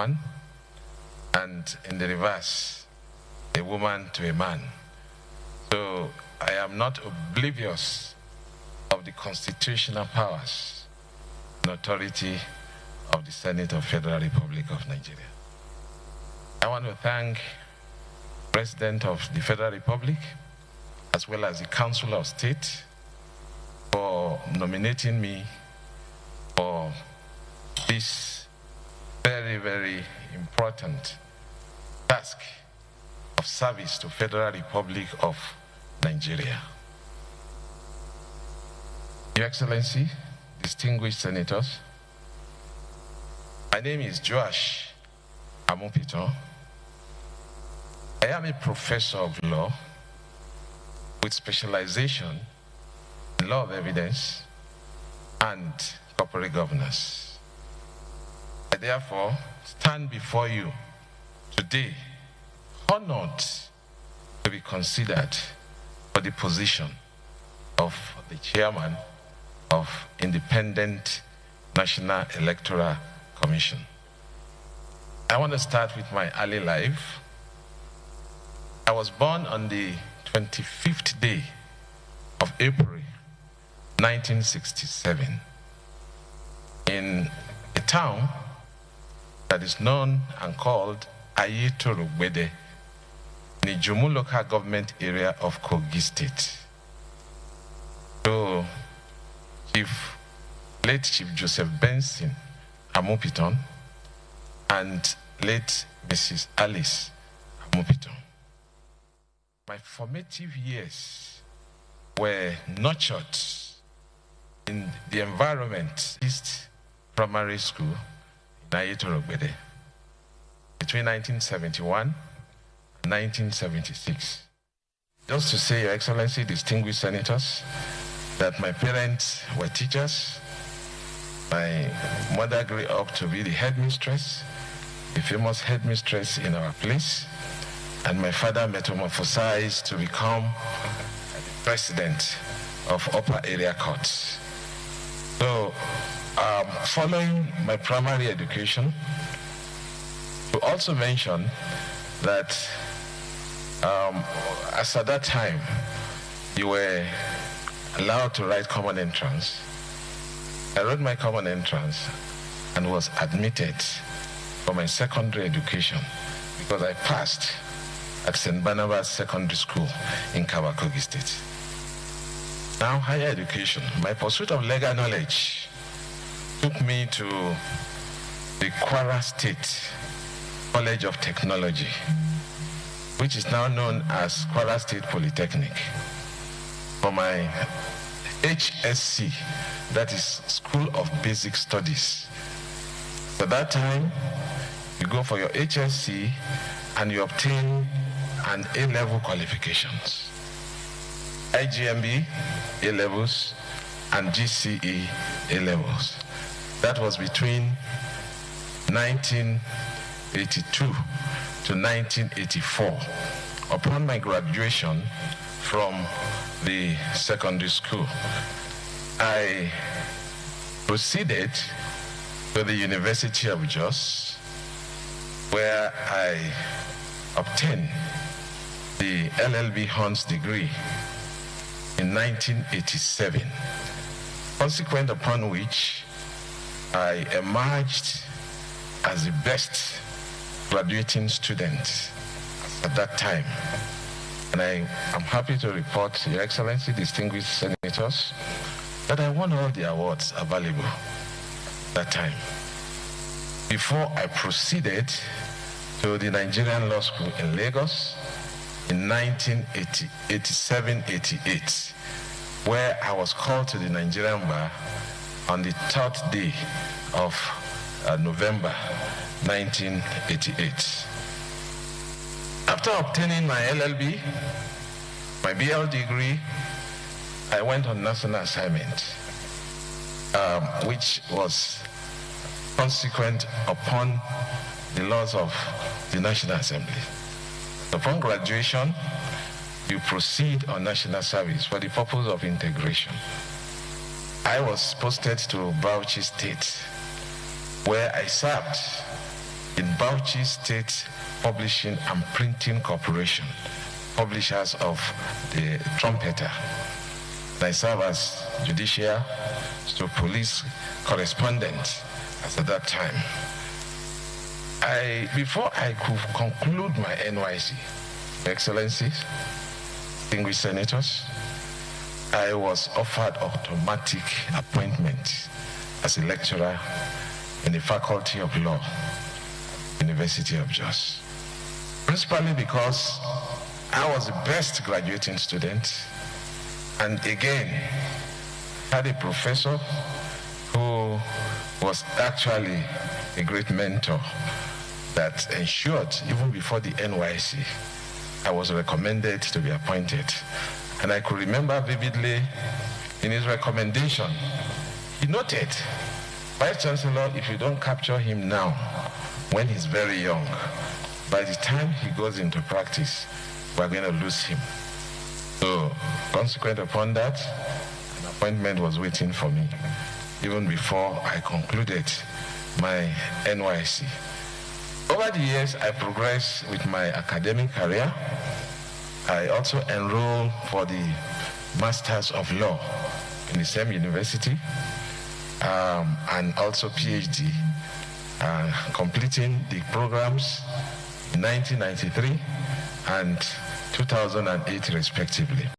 man, and in the reverse, a woman to a man. So I am not oblivious of the constitutional powers and authority of the Senate of Federal Republic of Nigeria. I want to thank the President of the Federal Republic, as well as the Council of State, for nominating me for this very, very important task of service to Federal Republic of Nigeria. Your Excellency, distinguished senators, my name is Joash Amupitan. I am a professor of law with specialization in law of evidence and corporate governance. I therefore stand before you today honored to be considered for the position of the chairman of Independent National Electoral Commission. I want to start with my early life. I was born on the 25th day of April 1967 in a town that is known and called Ayetorogbede in the Jumu local government area of Kogi State. So late Chief Joseph Benson Amupitan and late Mrs. Alice Amupitan. My formative years were nurtured in the environment East Primary School in Ayetorogbede between 1971 and 1976. Just to say, Your Excellency, distinguished senators, that my parents were teachers. My mother grew up to be the headmistress, the famous headmistress in our place, and my father metamorphosized to become the president of Upper Area Courts. So, following my primary education, to also mention that as at that time, you were allowed to write common entrance. I wrote my common entrance and was admitted for my secondary education because I passed at St. Barnabas Secondary School in Kogi State. Now, higher education. My pursuit of legal knowledge took me to the Kwara State College of Technology, which is now known as Kwara State Polytechnic, for my HSC, that is School of Basic Studies. At that time, you go for your HSC and you obtain an A-level qualifications. IGMB A-levels and GCE A-levels. That was between 1982 to 1984. Upon my graduation from the secondary school, I proceeded to the University of Jos, where I obtained the LLB Honors degree in 1987, consequent upon which I emerged as the best graduating student at that time. And I am happy to report, Your Excellency, distinguished senators, that I won all the awards available at that time. Before I proceeded to the Nigerian Law School in Lagos in 1987-88, where I was called to the Nigerian bar on the 3rd day of November 1988. After obtaining my LLB, my BL degree, I went on national assignment, which was consequent upon the laws of the National Assembly. Upon graduation, you proceed on national service for the purpose of integration. I was posted to Bauchi State, where I served in Bauchi State Publishing and Printing Corporation, publishers of the Trumpeter. I serve as judicial to police correspondent as at that time. Before I could conclude my NYC, Excellencies, distinguished senators, I was offered automatic appointment as a lecturer in the Faculty of Law, University of Jos. Principally because I was the best graduating student, and again, had a professor who was actually a great mentor that ensured, even before the NYC, I was recommended to be appointed. And I could remember vividly in his recommendation, he noted, Vice Chancellor, if you don't capture him now, when he's very young, by the time he goes into practice, we're going to lose him. So, consequent upon that, an appointment was waiting for me, even before I concluded my NYC. Over the years, I progressed with my academic career. I also enrolled for the Masters of Law in the same university, and also PhD, completing the programs in 1993 and 2008 respectively.